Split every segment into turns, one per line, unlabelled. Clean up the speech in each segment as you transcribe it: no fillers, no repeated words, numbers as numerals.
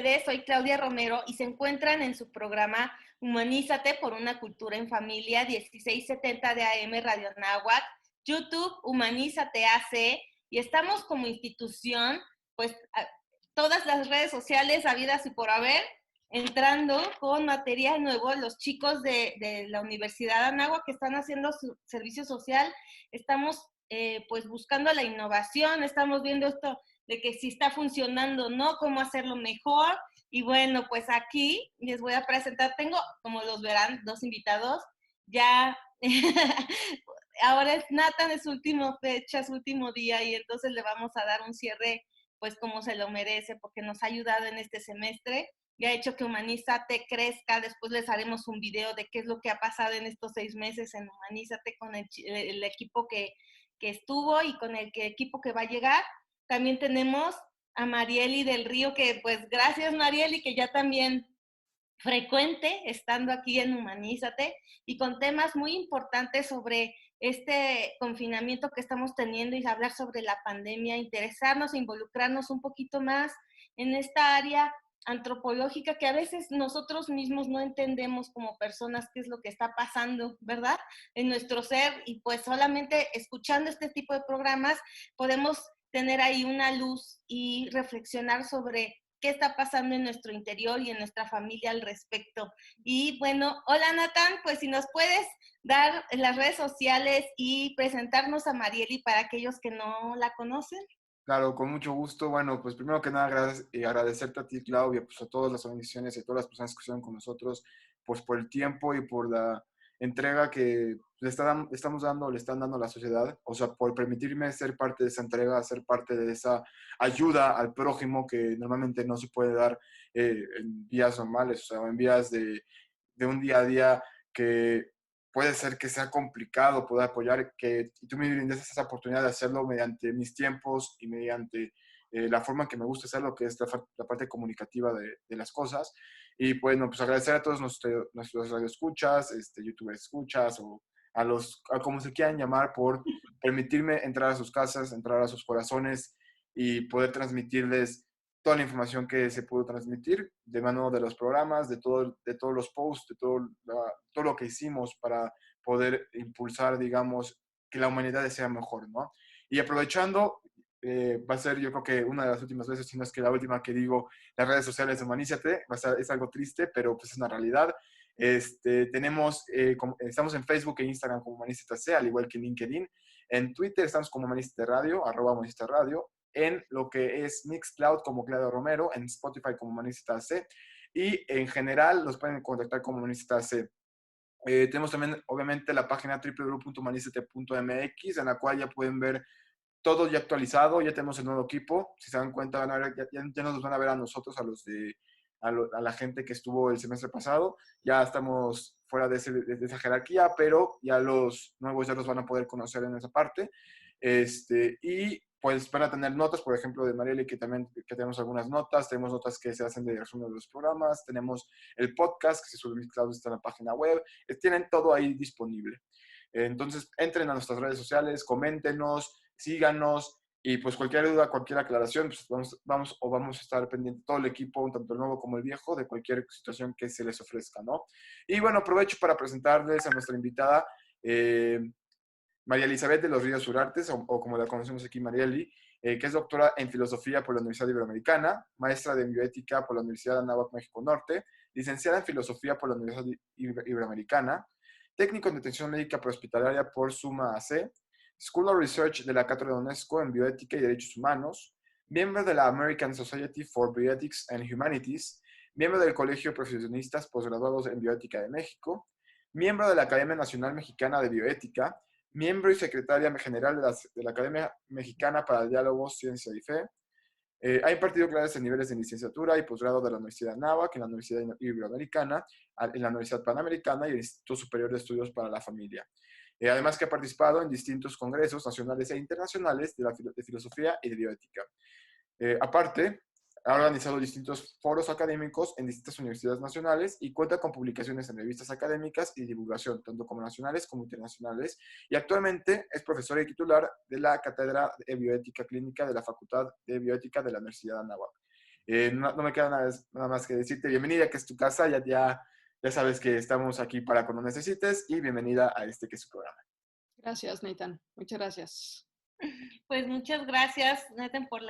ustedes. Soy Claudia Romero y se encuentran en su programa Humanízate por una cultura en familia, 1670 de AM Radio Anáhuac, YouTube Humanízate AC, y estamos como institución, pues todas las redes sociales habidas y por haber, entrando con material nuevo. Los chicos de la Universidad de Anáhuac que están haciendo su servicio social, estamos pues buscando la innovación, estamos viendo esto de que si está funcionando o no, cómo hacerlo mejor. Y bueno, pues aquí les voy a presentar, tengo, como los verán, dos invitados. Ya, ahora es Nathan, es su última fecha, su último día, y entonces le vamos a dar un cierre, pues como se lo merece, porque nos ha ayudado en este semestre y ha hecho que Humanízate crezca. Después les haremos un video de qué es lo que ha pasado en estos 6 meses en Humanízate con el equipo que estuvo y con el equipo que va a llegar. También tenemos a Marieli del Río, que pues gracias Marieli, que ya también frecuente estando aquí en Humanízate y con temas muy importantes sobre este confinamiento que estamos teniendo y hablar sobre la pandemia, interesarnos e involucrarnos un poquito más en esta área antropológica que a veces nosotros mismos no entendemos como personas qué es lo que está pasando, ¿verdad? En nuestro ser, y pues solamente escuchando este tipo de programas podemos tener ahí una luz y reflexionar sobre qué está pasando en nuestro interior y en nuestra familia al respecto. Y bueno, hola Nathan, pues si nos puedes dar las redes sociales y presentarnos a Marieli para aquellos que no la conocen.
Claro, con mucho gusto. Bueno, pues primero que nada agradecerte a ti, Claudia, pues a todas las organizaciones y a todas las personas que estuvieron con nosotros, pues por el tiempo y por la entrega que le están dando a la sociedad, o sea, por permitirme ser parte de esa entrega, ser parte de esa ayuda al prójimo que normalmente no se puede dar en vías normales, o sea, en vías de un día a día que puede ser que sea complicado poder apoyar, y tú me brindes esa oportunidad de hacerlo mediante mis tiempos y mediante la forma en que me gusta hacerlo, que es la parte comunicativa de las cosas. Y bueno, pues agradecer a todos nuestros radioescuchas, YouTube escuchas, o a como se quieran llamar, por permitirme entrar a sus casas, entrar a sus corazones y poder transmitirles toda la información que se pudo transmitir de mano de los programas, de todos los posts, todo lo que hicimos para poder impulsar, digamos, que la humanidad sea mejor, ¿no? Y aprovechando, va a ser yo creo que una de las últimas veces, si no es que la última que digo, las redes sociales de Humanízate, es algo triste, pero pues es una realidad. Estamos en Facebook e Instagram como Humanízate C, al igual que en LinkedIn. En Twitter estamos como Humanízate Radio, @Humanízate Radio, en lo que es Mixcloud como Claudio Romero, en Spotify como Humanízate C, y en general los pueden contactar como Humanízate C. Tenemos también, obviamente, la página www.humanistate.mx, en la cual ya pueden ver todo ya actualizado. Ya tenemos el nuevo equipo. Si se dan cuenta, ya nos van a ver a nosotros, a la gente que estuvo el semestre pasado. Ya estamos fuera de esa jerarquía, pero ya los nuevos ya los van a poder conocer en esa parte. Y pues van a tener notas, por ejemplo, de Marieli, que tenemos algunas notas. Tenemos notas que se hacen de resumen de los programas. Tenemos el podcast que se sube está en la página web. Tienen todo ahí disponible. Entonces, entren a nuestras redes sociales, coméntenos, síganos, y pues cualquier duda, cualquier aclaración, pues vamos a estar pendiente todo el equipo, tanto el nuevo como el viejo, de cualquier situación que se les ofrezca, ¿no? Y bueno, aprovecho para presentarles a nuestra invitada, María Elizabeth de los Ríos Urartes, o como la conocemos aquí, Marieli, que es doctora en filosofía por la Universidad Iberoamericana, maestra de bioética por la Universidad de Anáhuac, México Norte, licenciada en filosofía por la Universidad Iberoamericana, técnico en detención médica prehospitalaria por Suma AC, School of Research de la Cátedra de UNESCO en Bioética y Derechos Humanos, miembro de la American Society for Bioethics and Humanities, miembro del Colegio de Profesionistas Postgraduados en Bioética de México, miembro de la Academia Nacional Mexicana de Bioética, miembro y secretaria general de la Academia Mexicana para el Diálogo, Ciencia y Fe. Ha impartido clases en niveles de licenciatura y posgrado de la Universidad de Anáhuac, en la Universidad Iberoamericana, en la Universidad Panamericana y el Instituto Superior de Estudios para la Familia. Además que ha participado en distintos congresos nacionales e internacionales de filosofía y de bioética. Aparte, ha organizado distintos foros académicos en distintas universidades nacionales y cuenta con publicaciones en revistas académicas y divulgación, tanto como nacionales como internacionales, y actualmente es profesora y titular de la Cátedra de Bioética Clínica de la Facultad de Bioética de la Universidad de Anáhuac. No me queda nada más que decirte bienvenida, que es tu casa, ya sabes que estamos aquí para cuando necesites y bienvenida a este que es su programa.
Gracias, Nathan. Muchas gracias.
Pues muchas gracias, Nathan, por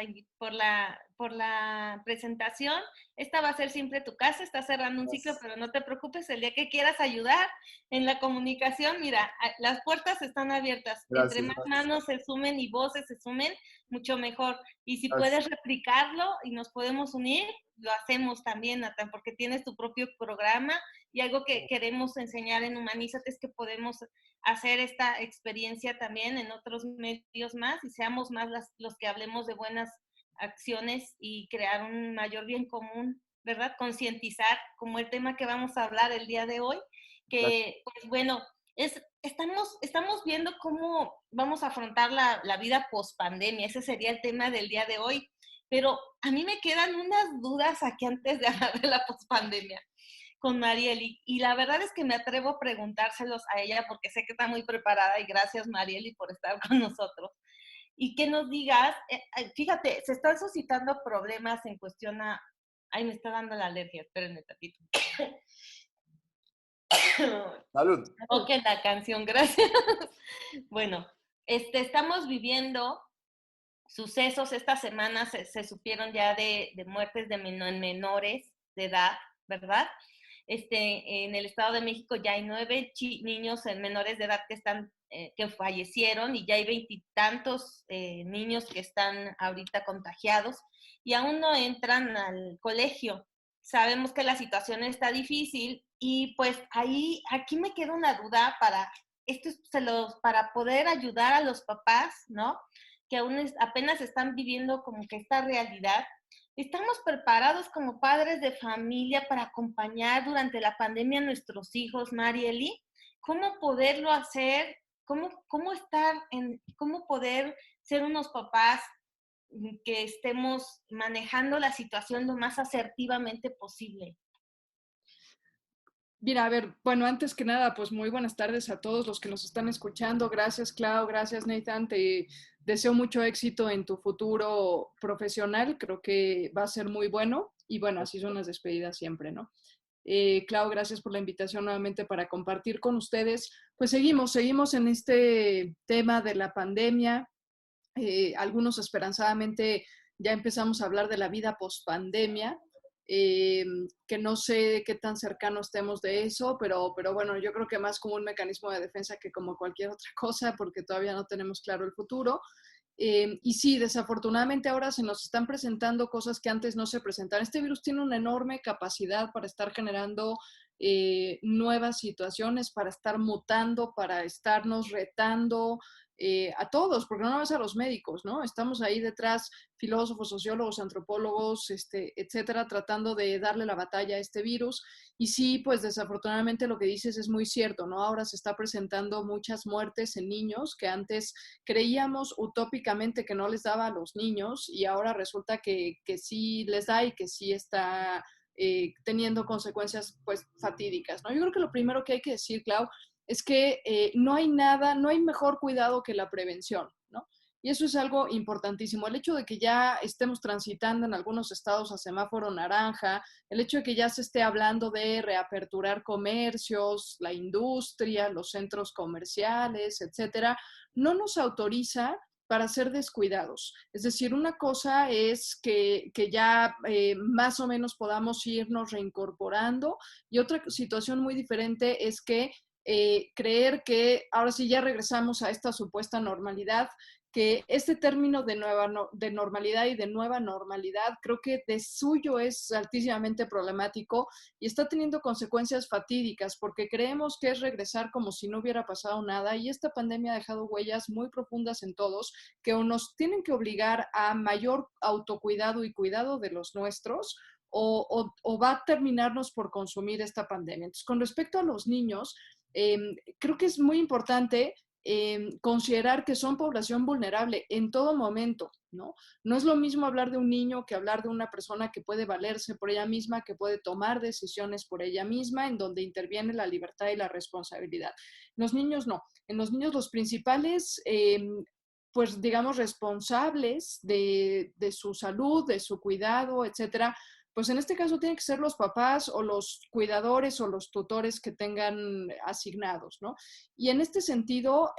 la presentación. Esta va a ser siempre tu casa, está cerrando un ciclo, pero no te preocupes, el día que quieras ayudar en la comunicación, mira, las puertas están abiertas.
Gracias,
Entre más manos se sumen y voces se sumen, mucho mejor. Y si
gracias.
puedes replicarlo y nos podemos unir, lo hacemos también, Nathan, porque tienes tu propio programa y algo que queremos enseñar en Humanízate es que podemos hacer esta experiencia también en otros medios más y seamos más los que hablemos de buenas acciones y crear un mayor bien común, ¿verdad? Concientizar, como el tema que vamos a hablar el día de hoy, que pues bueno, estamos viendo cómo vamos a afrontar la vida post pandemia, ese sería el tema del día de hoy, pero a mí me quedan unas dudas aquí antes de hablar de la post pandemia con Marieli. Y la verdad es que me atrevo a preguntárselos a ella porque sé que está muy preparada y gracias Marieli por estar con nosotros. Y que nos digas, fíjate, se están suscitando problemas en cuestión a... Ay, me está dando la alergia, espérenme tantito.
Salud.
Ok, la canción, gracias. Bueno, estamos viviendo sucesos, esta semana se supieron ya de muertes de menores de edad, ¿verdad? En el Estado de México ya hay 9 niños menores de edad que fallecieron y ya hay 20 y tantos niños que están ahorita contagiados y aún no entran al colegio. Sabemos que la situación está difícil y pues aquí me queda una duda para poder ayudar a los papás, ¿no? Que aún apenas están viviendo como que esta realidad. ¿Estamos preparados como padres de familia para acompañar durante la pandemia a nuestros hijos, Marieli? ¿Cómo poderlo hacer? ¿Cómo poder ser unos papás que estemos manejando la situación lo más asertivamente posible?
Mira, a ver, bueno, antes que nada, pues muy buenas tardes a todos los que nos están escuchando. Gracias, Clau, gracias, Nathan. Te deseo mucho éxito en tu futuro profesional. Creo que va a ser muy bueno. Y bueno, así son las despedidas siempre, ¿no? Clau, gracias por la invitación nuevamente para compartir con ustedes. Pues seguimos en este tema de la pandemia. Algunos esperanzadamente ya empezamos a hablar de la vida post pandemia. Que no sé qué tan cercano estemos de eso, pero bueno, yo creo que más como un mecanismo de defensa que como cualquier otra cosa, porque todavía no tenemos claro el futuro. Y sí, desafortunadamente ahora se nos están presentando cosas que antes no se presentaban. Este virus tiene una enorme capacidad para estar generando nuevas situaciones, para estar mutando, para estarnos retando, a todos, porque no es a los médicos, ¿no? Estamos ahí detrás, filósofos, sociólogos, antropólogos, etcétera, tratando de darle la batalla a este virus. Y sí, pues desafortunadamente lo que dices es muy cierto, ¿no? Ahora se está presentando muchas muertes en niños que antes creíamos utópicamente que no les daba a los niños y ahora resulta que sí les da y que sí está teniendo consecuencias pues fatídicas, ¿no? Yo creo que lo primero que hay que decir, Clau, es que no hay mejor cuidado que la prevención, ¿no? Y eso es algo importantísimo. El hecho de que ya estemos transitando en algunos estados a semáforo naranja, el hecho de que ya se esté hablando de reaperturar comercios, la industria, los centros comerciales, etcétera, no nos autoriza para ser descuidados. Es decir, una cosa es que ya más o menos podamos irnos reincorporando y otra situación muy diferente es que creer que ahora sí ya regresamos a esta supuesta normalidad, que este término de normalidad y de nueva normalidad creo que de suyo es altísimamente problemático y está teniendo consecuencias fatídicas porque creemos que es regresar como si no hubiera pasado nada y esta pandemia ha dejado huellas muy profundas en todos que o nos tienen que obligar a mayor autocuidado y cuidado de los nuestros o va a terminarnos por consumir esta pandemia. Entonces, con respecto a los niños, creo que es muy importante considerar que son población vulnerable en todo momento, ¿no? No es lo mismo hablar de un niño que hablar de una persona que puede valerse por ella misma, que puede tomar decisiones por ella misma, en donde interviene la libertad y la responsabilidad. Los niños no. En los niños los principales pues digamos, responsables de su salud, de su cuidado, etcétera, pues en este caso tienen que ser los papás o los cuidadores o los tutores que tengan asignados, ¿no? Y en este sentido,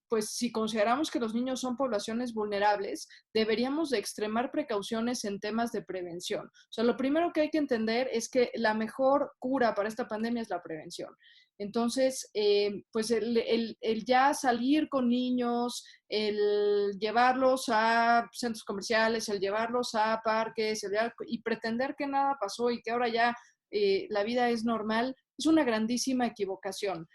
pues si consideramos que los niños son poblaciones vulnerables, deberíamos de extremar precauciones en temas de prevención. O sea, lo primero que hay que entender es que la mejor cura para esta pandemia es la prevención. Entonces, pues el ya salir con niños, el llevarlos a centros comerciales, el llevarlos a parques, y pretender que nada pasó y que ahora ya la vida es normal, es una grandísima equivocación.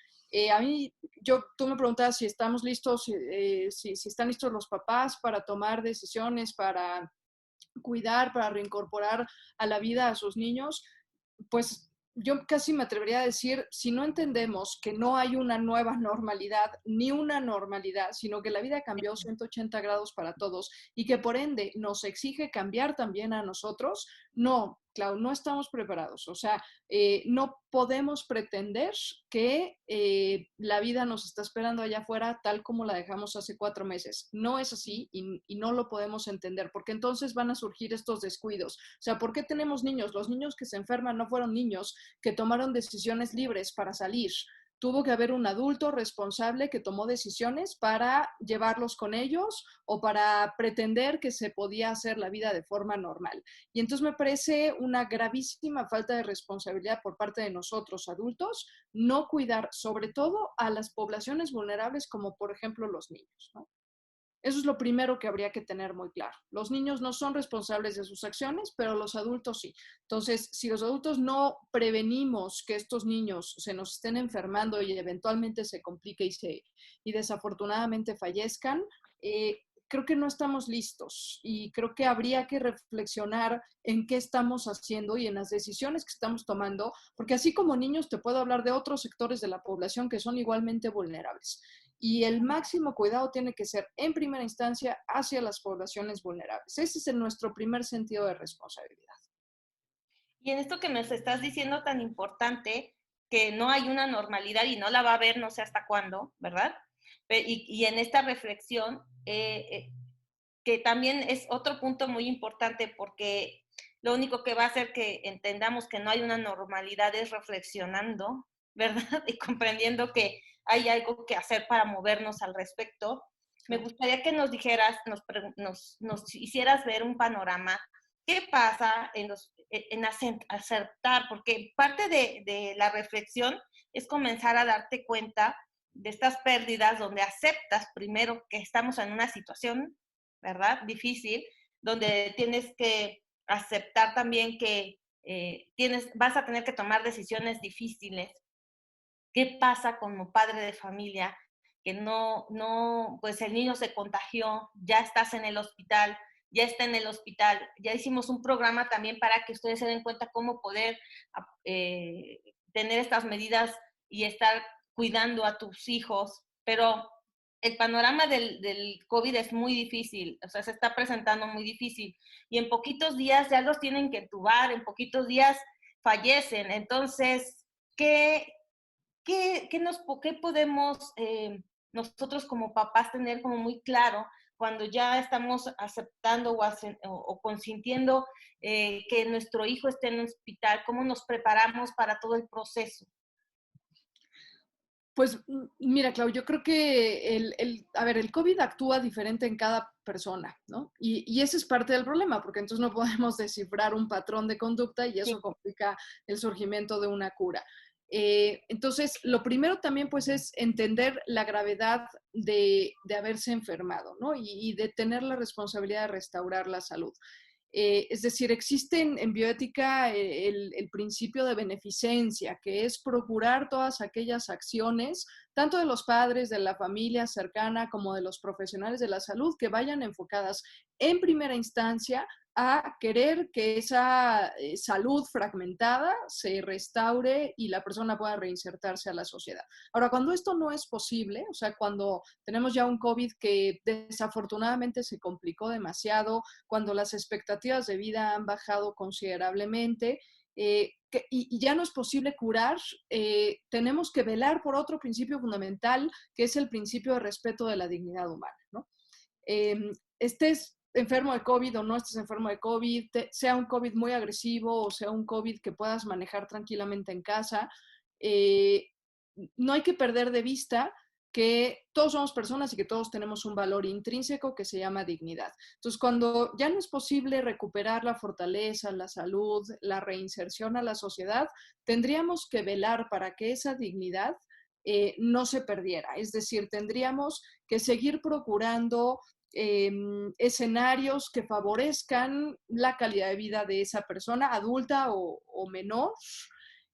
A mí, tú me preguntabas si estamos listos, si están listos los papás para tomar decisiones, para cuidar, para reincorporar a la vida a sus niños. Pues yo casi me atrevería a decir, si no entendemos que no hay una nueva normalidad, ni una normalidad, sino que la vida cambió 180 grados para todos y que por ende nos exige cambiar también a nosotros, no, Clau, no estamos preparados. O sea, no podemos pretender que la vida nos está esperando allá afuera tal como la dejamos hace 4 meses. No es así y no lo podemos entender, porque entonces van a surgir estos descuidos. O sea, ¿por qué tenemos niños? Los niños que se enferman no fueron niños que tomaron decisiones libres para salir. Tuvo que haber un adulto responsable que tomó decisiones para llevarlos con ellos o para pretender que se podía hacer la vida de forma normal. Y entonces me parece una gravísima falta de responsabilidad por parte de nosotros adultos no cuidar sobre todo a las poblaciones vulnerables como por ejemplo los niños, ¿no? Eso es lo primero que habría que tener muy claro. Los niños no son responsables de sus acciones, pero los adultos sí. Entonces, si los adultos no prevenimos que estos niños se nos estén enfermando y eventualmente se complique y desafortunadamente fallezcan, creo que no estamos listos y creo que habría que reflexionar en qué estamos haciendo y en las decisiones que estamos tomando, porque así como niños te puedo hablar de otros sectores de la población que son igualmente vulnerables. Y el máximo cuidado tiene que ser en primera instancia hacia las poblaciones vulnerables. Ese es nuestro primer sentido de responsabilidad.
Y en esto que nos estás diciendo tan importante, que no hay una normalidad y no la va a haber no sé hasta cuándo, ¿verdad? Y en esta reflexión, que también es otro punto muy importante porque lo único que va a hacer que entendamos que no hay una normalidad es reflexionando, ¿verdad? Y comprendiendo que hay algo que hacer para movernos al respecto. Me gustaría que nos dijeras, nos hicieras ver un panorama. ¿Qué pasa en aceptar? Porque parte de la reflexión es comenzar a darte cuenta de estas pérdidas donde aceptas primero que estamos en una situación, ¿verdad? Difícil, donde tienes que aceptar también que vas a tener que tomar decisiones difíciles. ¿Qué pasa como padre de familia? Que pues el niño se contagió, ya estás en el hospital, ya está en el hospital. Ya hicimos un programa también para que ustedes se den cuenta cómo poder tener estas medidas y estar cuidando a tus hijos, pero el panorama del COVID es muy difícil, o sea, se está presentando muy difícil y en poquitos días ya los tienen que entubar, en poquitos días fallecen. Entonces, ¿qué podemos nosotros como papás tener como muy claro cuando ya estamos aceptando o consintiendo que nuestro hijo esté en un hospital? ¿Cómo nos preparamos para todo el proceso?
Pues mira, Clau, yo creo que el COVID actúa diferente en cada persona, ¿no? Y ese es parte del problema, porque entonces no podemos descifrar un patrón de conducta y eso complica el surgimiento de una cura. Entonces, lo primero también pues es entender la gravedad de haberse enfermado, ¿no? Y de tener la responsabilidad de restaurar la salud. Es decir, existe en bioética el principio de beneficencia, que es procurar todas aquellas acciones, tanto de los padres, de la familia cercana, como de los profesionales de la salud, que vayan enfocadas en primera instancia a querer que esa salud fragmentada se restaure y la persona pueda reinsertarse a la sociedad. Ahora, cuando esto no es posible, o sea, cuando tenemos ya un COVID que desafortunadamente se complicó demasiado, cuando las expectativas de vida han bajado considerablemente, y ya no es posible curar, tenemos que velar por otro principio fundamental, que es el principio de respeto de la dignidad humana, ¿no? estés enfermo de COVID o no estés enfermo de COVID, sea un COVID muy agresivo o sea un COVID que puedas manejar tranquilamente en casa, no hay que perder de vista que todos somos personas y que todos tenemos un valor intrínseco que se llama dignidad. Entonces, cuando ya no es posible recuperar la fortaleza, la salud, la reinserción a la sociedad, tendríamos que velar para que esa dignidad no se perdiera. Es decir, tendríamos que seguir procurando escenarios que favorezcan la calidad de vida de esa persona, adulta o menor,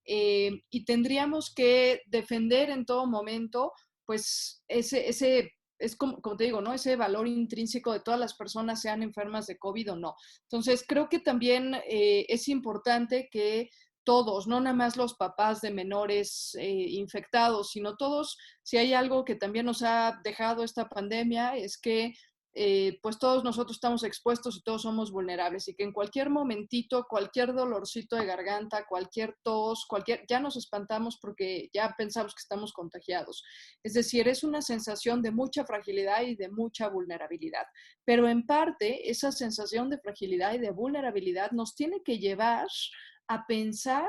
y tendríamos que defender en todo momento, pues, es como te digo, ¿no? Ese valor intrínseco de todas las personas, sean enfermas de COVID o no. Entonces, creo que también es importante que todos, no nada más los papás de menores infectados, sino todos, si hay algo que también nos ha dejado esta pandemia, es que pues todos nosotros estamos expuestos y todos somos vulnerables y que en cualquier momentito, cualquier dolorcito de garganta, cualquier tos, ya nos espantamos porque ya pensamos que estamos contagiados. Es decir, es una sensación de mucha fragilidad y de mucha vulnerabilidad. Pero en parte, esa sensación de fragilidad y de vulnerabilidad nos tiene que llevar a pensar,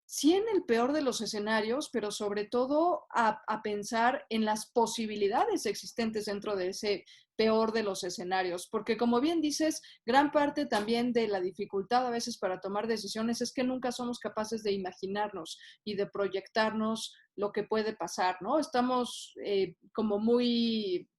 sí, en el peor de los escenarios, pero sobre todo a pensar en las posibilidades existentes dentro de ese peor de los escenarios, porque como bien dices, gran parte también de la dificultad a veces para tomar decisiones es que nunca somos capaces de imaginarnos y de proyectarnos lo que puede pasar, ¿no? Estamos como muy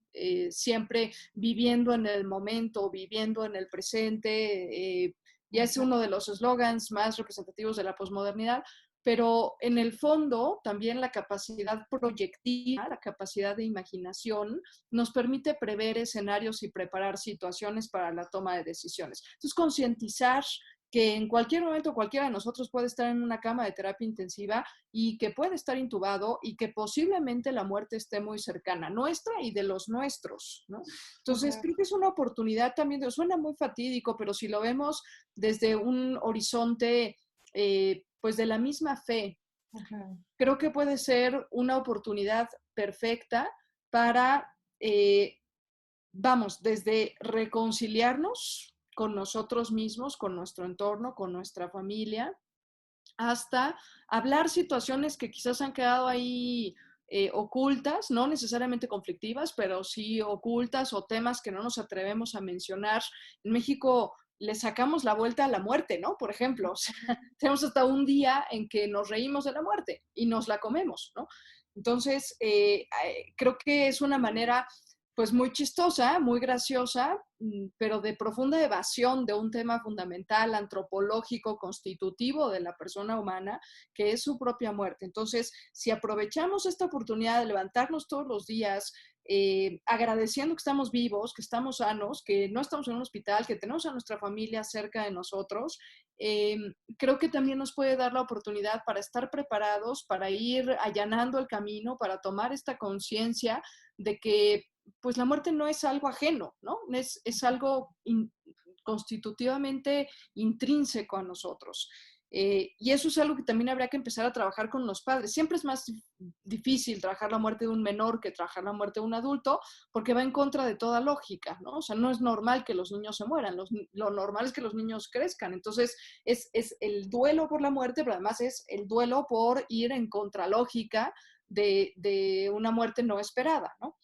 siempre viviendo en el momento, viviendo en el presente, ya es uno de los eslogans más representativos de la posmodernidad, pero en el fondo también la capacidad proyectiva, la capacidad de imaginación, nos permite prever escenarios y preparar situaciones para la toma de decisiones. Entonces, concientizar que en cualquier momento cualquiera de nosotros puede estar en una cama de terapia intensiva y que puede estar intubado y que posiblemente la muerte esté muy cercana, nuestra y de los nuestros, ¿no? Entonces, creo que es una oportunidad también, suena muy fatídico, pero si lo vemos desde un horizonte, pues de la misma fe, creo que puede ser una oportunidad perfecta para, vamos, desde reconciliarnos con nosotros mismos, con nuestro entorno, con nuestra familia, hasta hablar situaciones que quizás han quedado ahí ocultas, no necesariamente conflictivas, pero sí ocultas, o temas que no nos atrevemos a mencionar. En México le sacamos la vuelta a la muerte, ¿no? Por ejemplo, o sea, tenemos hasta un día en que nos reímos de la muerte y nos la comemos, ¿no? Entonces, creo que es una manera pues muy chistosa, muy graciosa, pero de profunda evasión de un tema fundamental, antropológico, constitutivo de la persona humana, que es su propia muerte. Entonces, si aprovechamos esta oportunidad de levantarnos todos los días, agradeciendo que estamos vivos, que estamos sanos, que no estamos en un hospital, que tenemos a nuestra familia cerca de nosotros, creo que también nos puede dar la oportunidad para estar preparados, para ir allanando el camino, para tomar esta conciencia de que pues la muerte no es algo ajeno, ¿no? Es algo constitutivamente intrínseco a nosotros. Y eso es algo que también habría que empezar a trabajar con los padres. Siempre es más difícil trabajar la muerte de un menor que trabajar la muerte de un adulto, porque va en contra de toda lógica, ¿no? O sea, no es normal que los niños se mueran, lo normal es que los niños crezcan. Entonces, es el duelo por la muerte, pero además es el duelo por ir en contralógica de una muerte no esperada, ¿no?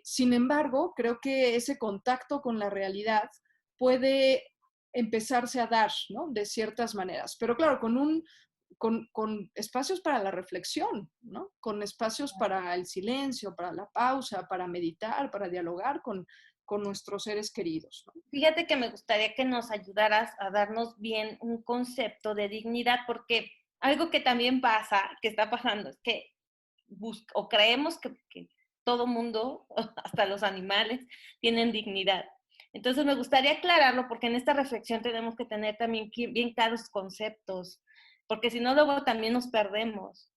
Sin embargo, creo que ese contacto con la realidad puede empezarse a dar, ¿no? De ciertas maneras, pero claro, con espacios para la reflexión, ¿no? Con espacios para el silencio, para la pausa, para meditar, para dialogar con nuestros seres queridos, ¿no?
Fíjate que me gustaría que nos ayudaras a darnos bien un concepto de dignidad, porque algo que también pasa, que está pasando, es que o creemos que todo mundo, hasta los animales, tienen dignidad. Entonces me gustaría aclararlo, porque en esta reflexión tenemos que tener también bien claros conceptos, porque si no luego también nos perdemos.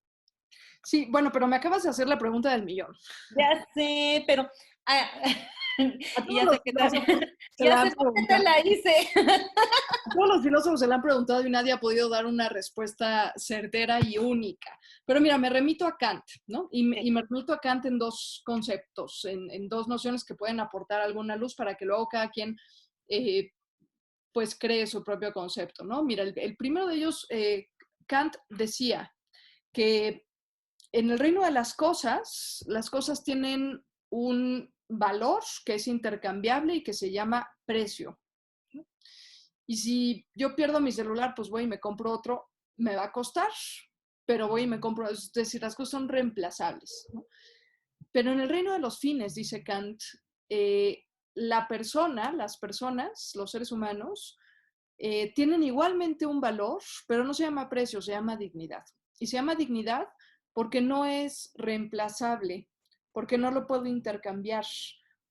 Sí, bueno, pero me acabas de hacer la pregunta del millón.
Ya sé, pero
A
Y
todos
ya
los
sé que
filósofos se la
ya
han
sé por qué te
preguntado.
la hice.
A todos los filósofos se le han preguntado y nadie ha podido dar una respuesta certera y única. Pero mira, me remito a Kant, ¿no? Y me remito a Kant en dos conceptos, en dos nociones que pueden aportar alguna luz para que luego cada quien eh, pues cree su propio concepto, ¿no? Mira, el primero de ellos, Kant decía que en el reino de las cosas tienen un valor que es intercambiable y que se llama precio. Y si yo pierdo mi celular, pues voy y me compro otro, me va a costar, pero voy y me compro, es decir, las cosas son reemplazables, ¿no? Pero en el reino de los fines, dice Kant, la persona, las personas, los seres humanos, tienen igualmente un valor, pero no se llama precio, se llama dignidad. Y se llama dignidad porque no es reemplazable, porque no lo puedo intercambiar,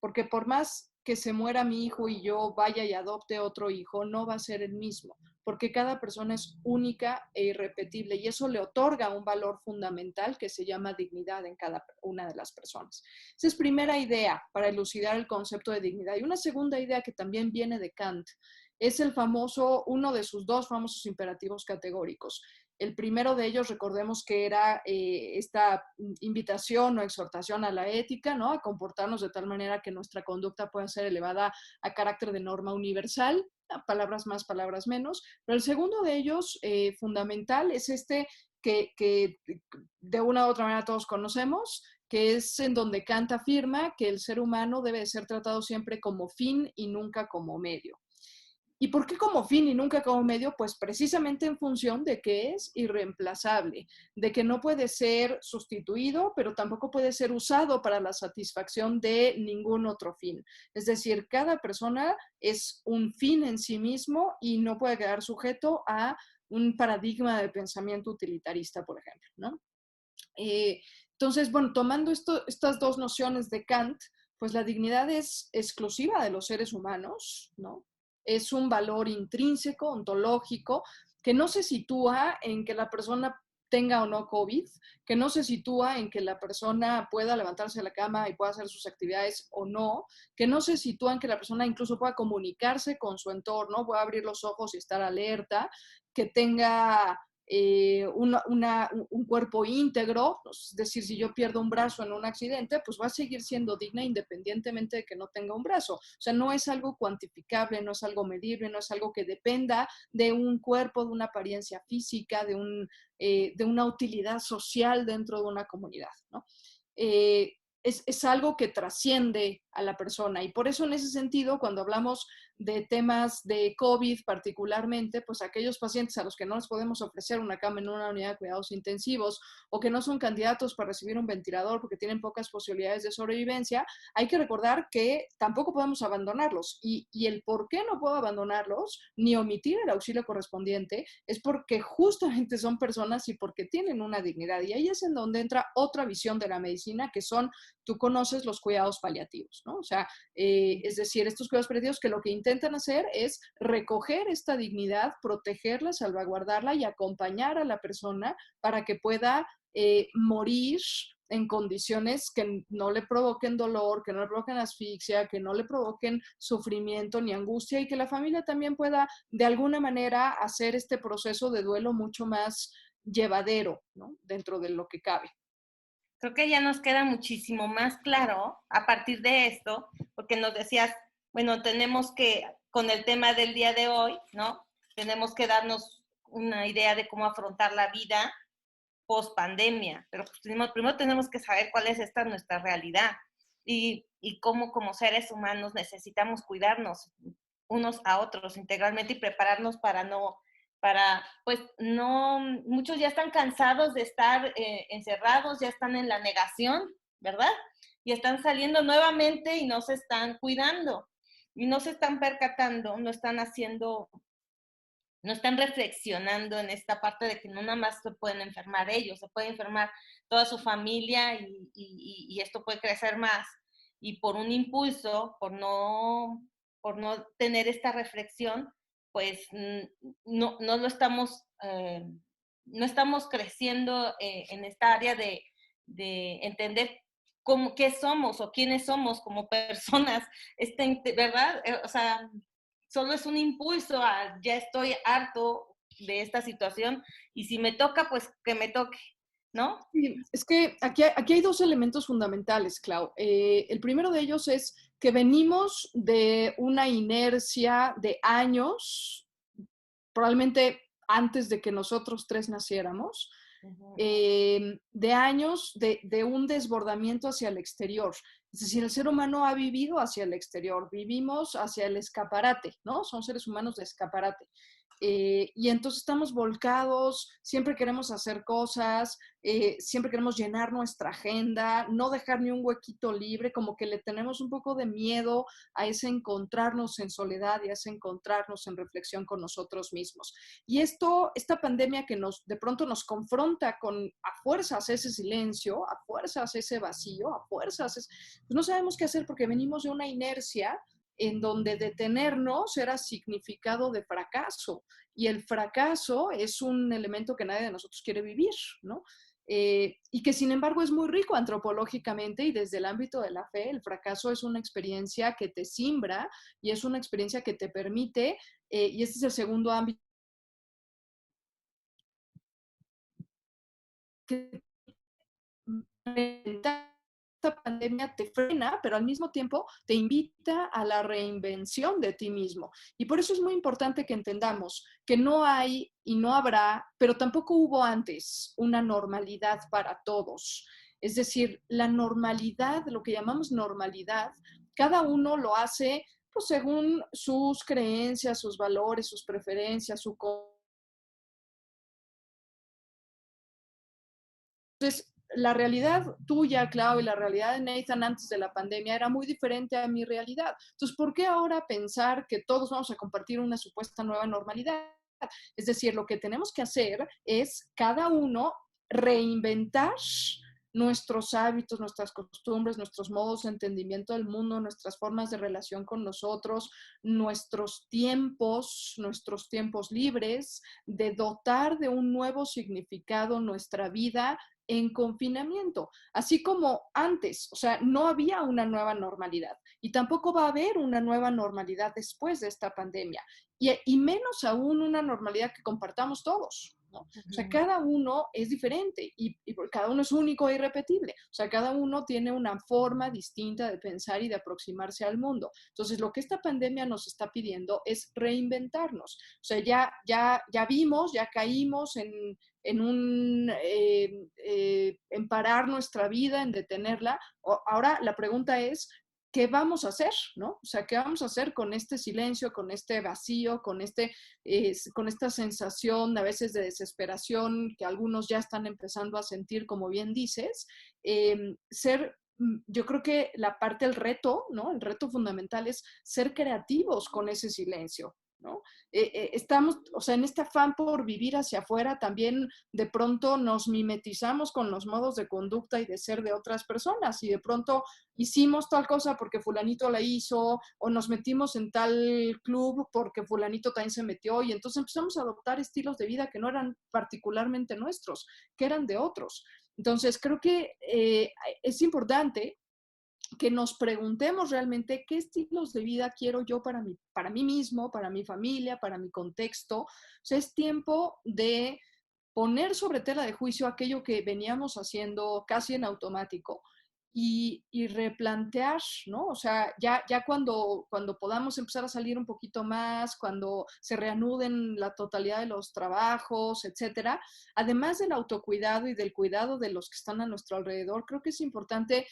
porque por más que se muera mi hijo y yo vaya y adopte otro hijo, no va a ser el mismo, porque cada persona es única e irrepetible y eso le otorga un valor fundamental que se llama dignidad en cada una de las personas. Esa es primera idea para elucidar el concepto de dignidad. Y una segunda idea que también viene de Kant es el famoso, uno de sus dos famosos imperativos categóricos. El primero de ellos, recordemos que era esta invitación o exhortación a la ética, ¿no? A comportarnos de tal manera que nuestra conducta pueda ser elevada a carácter de norma universal, palabras más, palabras menos. Pero el segundo de ellos, fundamental, es este que de una u otra manera todos conocemos, que es en donde Kant afirma que el ser humano debe ser tratado siempre como fin y nunca como medio. ¿Y por qué como fin y nunca como medio? Pues precisamente en función de que es irreemplazable, de que no puede ser sustituido, pero tampoco puede ser usado para la satisfacción de ningún otro fin. Es decir, cada persona es un fin en sí mismo y no puede quedar sujeto a un paradigma de pensamiento utilitarista, por ejemplo, ¿no? Eh, entonces, bueno, tomando estas dos nociones de Kant, pues la dignidad es exclusiva de los seres humanos, ¿no? Es un valor intrínseco, ontológico, que no se sitúa en que la persona tenga o no COVID, que no se sitúa en que la persona pueda levantarse de la cama y pueda hacer sus actividades o no, que no se sitúa en que la persona incluso pueda comunicarse con su entorno, pueda abrir los ojos y estar alerta, que tenga un cuerpo íntegro, es decir, si yo pierdo un brazo en un accidente, pues va a seguir siendo digna independientemente de que no tenga un brazo. O sea, no es algo cuantificable, no es algo medible, no es algo que dependa de un cuerpo, de una apariencia física, de una utilidad social dentro de una comunidad, ¿no? Es algo que trasciende a la persona y por eso en ese sentido, cuando hablamos de temas de COVID particularmente, pues aquellos pacientes a los que no les podemos ofrecer una cama en una unidad de cuidados intensivos o que no son candidatos para recibir un ventilador porque tienen pocas posibilidades de sobrevivencia, hay que recordar que tampoco podemos abandonarlos y el por qué no puedo abandonarlos ni omitir el auxilio correspondiente es porque justamente son personas y porque tienen una dignidad y ahí es en donde entra otra visión de la medicina que son, tú conoces los cuidados paliativos, ¿no? O sea, es decir, estos cuidados paliativos que lo que intentan hacer es recoger esta dignidad, protegerla, salvaguardarla y acompañar a la persona para que pueda morir en condiciones que no le provoquen dolor, que no le provoquen asfixia, que no le provoquen sufrimiento ni angustia y que la familia también pueda de alguna manera hacer este proceso de duelo mucho más llevadero, ¿no? Dentro de lo que cabe.
Creo que ya nos queda muchísimo más claro a partir de esto, porque nos decías, bueno, tenemos que, con el tema del día de hoy, ¿no? Tenemos que darnos una idea de cómo afrontar la vida post pandemia, pero pues primero tenemos que saber cuál es esta nuestra realidad y cómo como seres humanos necesitamos cuidarnos unos a otros integralmente y prepararnos pues no, muchos ya están cansados de estar encerrados, ya están en la negación, ¿verdad? Y están saliendo nuevamente y no se están cuidando y no se están percatando, no están reflexionando en esta parte de que no nada más se pueden enfermar ellos, se puede enfermar toda su familia y esto puede crecer más. Y por un impulso, por no tener esta reflexión, pues no lo estamos, no estamos creciendo en esta área de entender como qué somos o quiénes somos como personas, ¿verdad? O sea, solo es un impulso a ya estoy harto de esta situación y si me toca, pues que me toque, ¿no?
Sí, es que aquí hay dos elementos fundamentales, Clau. El primero de ellos es que venimos de una inercia de años, probablemente antes de que nosotros tres naciéramos,
Ujú.
de años de un desbordamiento hacia el exterior. Es decir, el ser humano ha vivido hacia el exterior, vivimos hacia el escaparate, ¿no? Son seres humanos de escaparate. Y entonces estamos volcados, siempre queremos hacer cosas, siempre queremos llenar nuestra agenda, no dejar ni un huequito libre, como que le tenemos un poco de miedo a ese encontrarnos en soledad y a ese encontrarnos en reflexión con nosotros mismos. Y esta pandemia que de pronto nos confronta con a fuerzas ese silencio, a fuerzas ese vacío, a fuerzas, pues no sabemos qué hacer porque venimos de una inercia en donde detenernos era significado de fracaso. Y el fracaso es un elemento que nadie de nosotros quiere vivir, ¿no? Y que sin embargo es muy rico antropológicamente y desde el ámbito de la fe, el fracaso es una experiencia que te simbra y es una experiencia que te permite, y este es el segundo ámbito, que esta pandemia te frena, pero al mismo tiempo te invita a la reinvención de ti mismo. Y por eso es muy importante que entendamos que no hay y no habrá, pero tampoco hubo antes una normalidad para todos. Es decir, la normalidad, lo que llamamos normalidad, cada uno lo hace pues, según sus creencias, sus valores, sus preferencias, su... Entonces, la realidad tuya, Clau, y la realidad de Nathan antes de la pandemia era muy diferente a mi realidad. Entonces, ¿por qué ahora pensar que todos vamos a compartir una supuesta nueva normalidad? Es decir, lo que tenemos que hacer es cada uno reinventar nuestros hábitos, nuestras costumbres, nuestros modos de entendimiento del mundo, nuestras formas de relación con nosotros, nuestros tiempos libres, de dotar de un nuevo significado nuestra vida en confinamiento, así como antes, o sea, no había una nueva normalidad y tampoco va a haber una nueva normalidad después de esta pandemia y menos aún una normalidad que compartamos todos. ¿No? O sea,
Ujú.
cada uno es diferente y cada uno es único e irrepetible. O sea, cada uno tiene una forma distinta de pensar y de aproximarse al mundo. Entonces, lo que esta pandemia nos está pidiendo es reinventarnos. O sea, ya vimos, ya caímos en parar nuestra vida, en detenerla. Ahora la pregunta es, ¿qué vamos a hacer? ¿No? O sea, ¿qué vamos a hacer con este silencio, con este vacío, con esta sensación a veces de desesperación que algunos ya están empezando a sentir, como bien dices? Yo creo que la parte del reto, ¿no? El reto fundamental es ser creativos con ese silencio, ¿no? Estamos, o sea, en este afán por vivir hacia afuera, también de pronto nos mimetizamos con los modos de conducta y de ser de otras personas y de pronto hicimos tal cosa porque fulanito la hizo o nos metimos en tal club porque fulanito también se metió y entonces empezamos a adoptar estilos de vida que no eran particularmente nuestros, que eran de otros. Entonces creo que es importante que nos preguntemos realmente qué estilos de vida quiero yo para mí mismo, para mi familia, para mi contexto. O sea, es tiempo de poner sobre tela de juicio aquello que veníamos haciendo casi en automático y replantear, ¿no? O sea, ya cuando podamos empezar a salir un poquito más, cuando se reanuden la totalidad de los trabajos, etcétera, además del autocuidado y del cuidado de los que están a nuestro alrededor, creo que es importante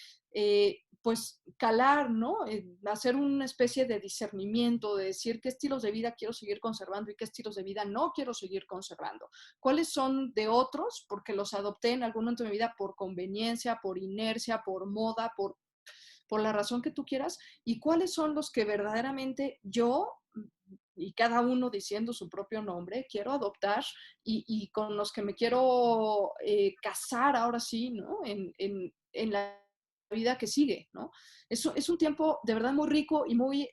pues calar, ¿no? Hacer una especie de discernimiento, de decir qué estilos de vida quiero seguir conservando y qué estilos de vida no quiero seguir conservando. ¿Cuáles son de otros? Porque los adopté en algún momento de mi vida por conveniencia, por inercia, por moda, por la razón que tú quieras. ¿Y cuáles son los que verdaderamente yo y cada uno diciendo su propio nombre, quiero adoptar y con los que me quiero casar ahora sí, ¿no? En la vida que sigue, ¿no? Es un tiempo de verdad muy rico y muy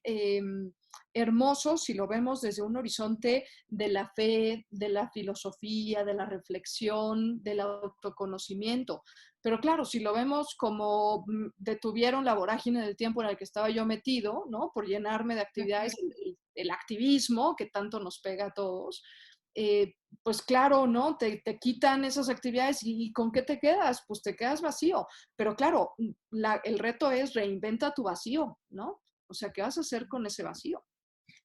hermoso si lo vemos desde un horizonte de la fe, de la filosofía, de la reflexión, del autoconocimiento. Pero claro, si lo vemos como detuvieron la vorágine del tiempo en el que estaba yo metido, ¿no? Por llenarme de actividades, el activismo que tanto nos pega a todos, pues claro, ¿no? Te quitan esas actividades y ¿con qué te quedas? Pues te quedas vacío. Pero claro, el reto es reinventa tu vacío, ¿no? O sea, ¿qué vas a hacer con ese vacío?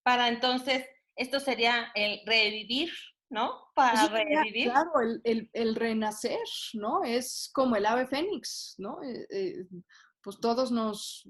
Para entonces, esto sería el revivir, ¿no? Para
Eso sería,
revivir.
claro, el renacer, ¿no? Es como el ave fénix, ¿no? Pues todos nos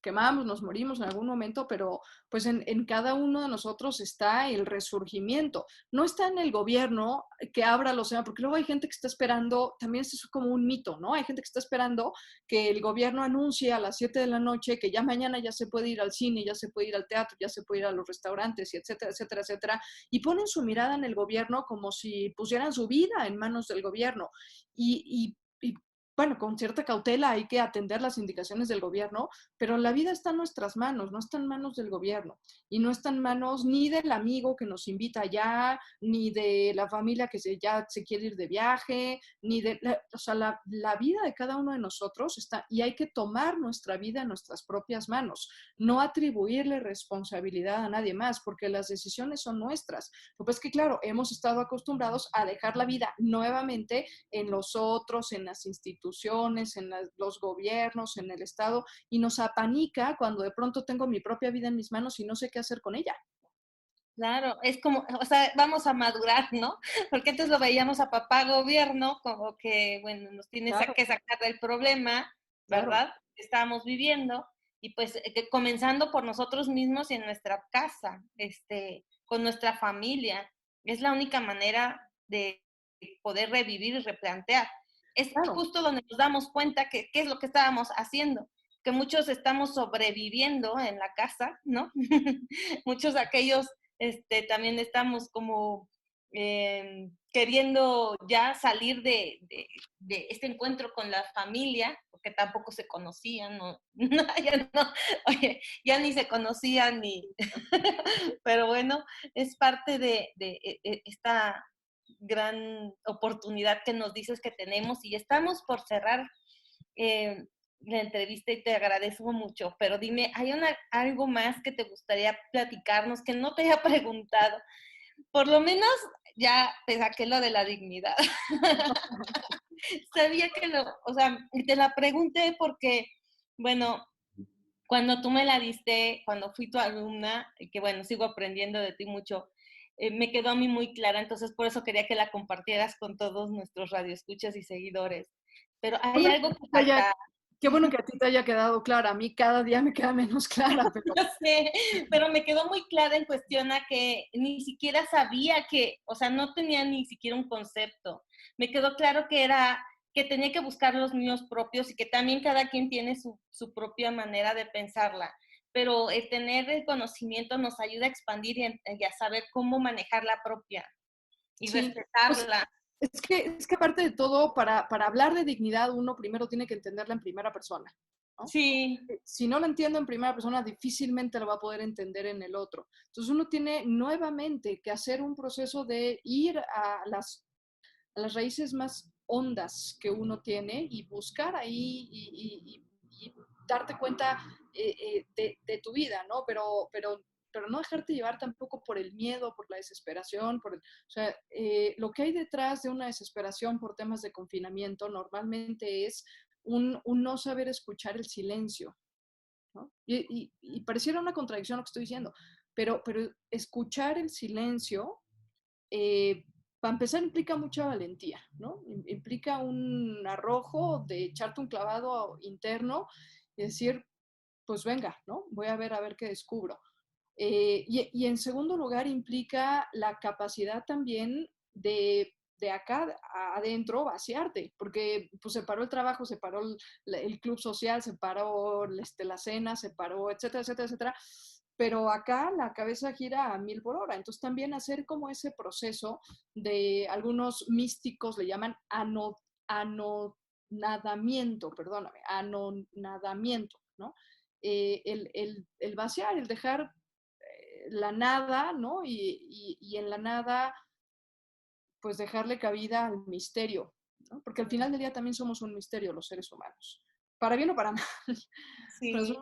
quemamos, nos morimos en algún momento, pero pues en cada uno de nosotros está el resurgimiento. No está en el gobierno que abra los océanos, porque luego hay gente que está esperando, también es como un mito, ¿no? Hay gente que está esperando que el gobierno anuncie a las 7 de la noche que ya mañana ya se puede ir al cine, ya se puede ir al teatro, ya se puede ir a los restaurantes, y etcétera, etcétera, etcétera, y ponen su mirada en el gobierno como si pusieran su vida en manos del gobierno. Y bueno, con cierta cautela hay que atender las indicaciones del gobierno, pero la vida está en nuestras manos, no está en manos del gobierno y no está en manos ni del amigo que nos invita allá, ni de la familia que ya se quiere ir de viaje, ni de, o sea, la vida de cada uno de nosotros está y hay que tomar nuestra vida en nuestras propias manos, no atribuirle responsabilidad a nadie más, porque las decisiones son nuestras. Lo que pasa es que, claro, hemos estado acostumbrados a dejar la vida nuevamente en los otros, en las instituciones, en los gobiernos, en el Estado, y nos apanica cuando de pronto tengo mi propia vida en mis manos y no sé qué hacer con ella.
Claro, es como, o sea, vamos a madurar, ¿no? Porque antes lo veíamos a papá gobierno, como que, bueno, nos tienes
Claro,
que sacar del problema,
claro.
¿verdad? Que estábamos viviendo, y pues comenzando por nosotros mismos y en nuestra casa, con nuestra familia. Es la única manera de poder revivir y replantear. Es
Claro.
justo donde nos damos cuenta que qué es lo que estábamos haciendo, que muchos estamos sobreviviendo en la casa, ¿no? Muchos de aquellos también estamos como queriendo ya salir de este encuentro con la familia, porque tampoco se conocían, ¿no? Ya no, oye, ya ni se conocían, ni, pero bueno, es parte de esta gran oportunidad que nos dices que tenemos y estamos por cerrar eh, la entrevista y te agradezco mucho, pero dime, ¿hay algo más que te gustaría platicarnos que no te haya preguntado? Por lo menos ya te saqué lo de la dignidad. Sabía que o sea, te la pregunté porque, bueno, cuando tú me la diste, cuando fui tu alumna, que bueno, sigo aprendiendo de ti mucho, me quedó a mí muy clara, entonces por eso quería que la compartieras con todos nuestros radioescuchas y seguidores. Pero hay
Bueno,
algo que falta.
qué bueno que a ti te haya quedado clara. A mí cada día me queda menos clara, pero
No sé, pero me quedó muy clara en cuestión a que ni siquiera sabía que, o sea, no tenía ni siquiera un concepto. Me quedó claro que tenía que buscar los míos propios y que también cada quien tiene su propia manera de pensarla. Pero el tener el conocimiento nos ayuda a expandir y a saber cómo manejar la propia y
sí, pues
respetarla.
es que aparte de todo, para hablar de dignidad, uno primero tiene que entenderla en primera persona, ¿no?
Sí,
Si no lo entiendo en primera persona, difícilmente lo va a poder entender en el otro. Entonces uno tiene nuevamente que hacer un proceso de ir a las raíces más hondas que uno tiene y buscar ahí y darte cuenta de tu vida, ¿no? Pero no dejarte llevar tampoco por el miedo, por la desesperación, o sea, lo que hay detrás de una desesperación por temas de confinamiento normalmente es un no saber escuchar el silencio, ¿no? Y pareciera una contradicción lo que estoy diciendo, pero escuchar el silencio, eh, para empezar, implica mucha valentía, ¿no? Implica un arrojo de echarte un clavado interno y decir, pues venga, ¿no? Voy a ver qué descubro. Y en segundo lugar, implica la capacidad también de acá adentro vaciarte, porque pues se paró el trabajo, se paró el club social, se paró la cena, se paró, etcétera, etcétera, etcétera. Pero acá la cabeza gira a 1000 por hora. Entonces también hacer como ese proceso de algunos místicos le llaman anonadamiento, ¿no? El vaciar, el dejar la nada, ¿no? Y en la nada, pues dejarle cabida al misterio, ¿no? Porque al final del día también somos un misterio los seres humanos, para bien o para mal, pero
Sí.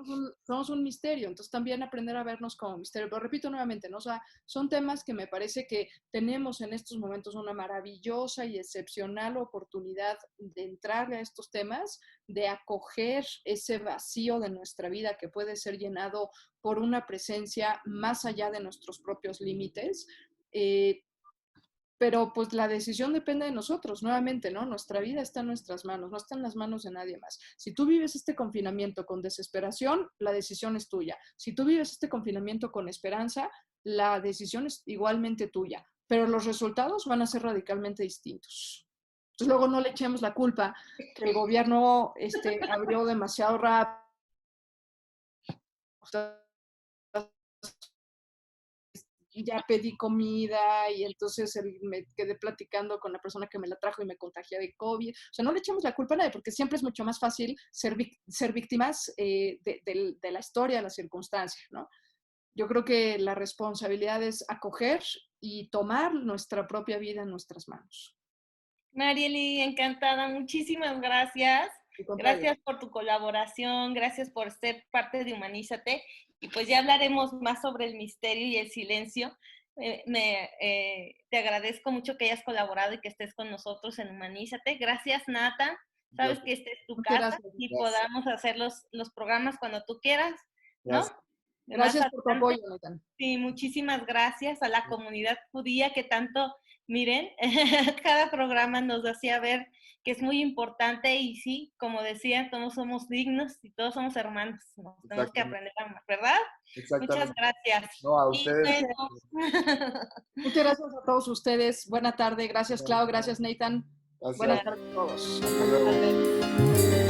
somos un misterio, entonces también aprender a vernos como misterio, pero repito nuevamente, ¿no? O sea, son temas que me parece que tenemos en estos momentos una maravillosa y excepcional oportunidad de entrarle a estos temas, de acoger ese vacío de nuestra vida que puede ser llenado por una presencia más allá de nuestros propios límites, pero pues la decisión depende de nosotros, nuevamente, ¿no? Nuestra vida está en nuestras manos, no está en las manos de nadie más. Si tú vives este confinamiento con desesperación, la decisión es tuya. Si tú vives este confinamiento con esperanza, la decisión es igualmente tuya, pero los resultados van a ser radicalmente distintos. Entonces luego no le echemos la culpa que el gobierno abrió demasiado rápido, y ya pedí comida y entonces me quedé platicando con la persona que me la trajo y me contagié de COVID. O sea, no le echemos la culpa a nadie porque siempre es mucho más fácil ser víctimas de la historia, de las circunstancias, ¿no? Yo creo que la responsabilidad es acoger y tomar nuestra propia vida en nuestras manos.
Marieli, encantada, muchísimas gracias. Gracias por tu colaboración, gracias por ser parte de Humanízate. Y pues ya hablaremos más sobre el misterio y el silencio. Te agradezco mucho que hayas colaborado y que estés con nosotros en Humanízate. Gracias, Nata. Sabes que esta es tu casa y podamos hacer los programas cuando tú quieras, ¿no?
Gracias por tu apoyo, Nathan.
Sí, muchísimas gracias a la comunidad judía que tanto, miren, cada programa nos hacía ver que es muy importante y sí, como decía, todos somos dignos y todos somos hermanos. Nos tenemos que aprender a amar, ¿verdad? Muchas gracias.
No, a ustedes.
Muchas gracias a todos ustedes. Buena tarde. Gracias, Clau. Gracias, Nathan.
Gracias.
Buenas tardes a todos.
Hasta luego.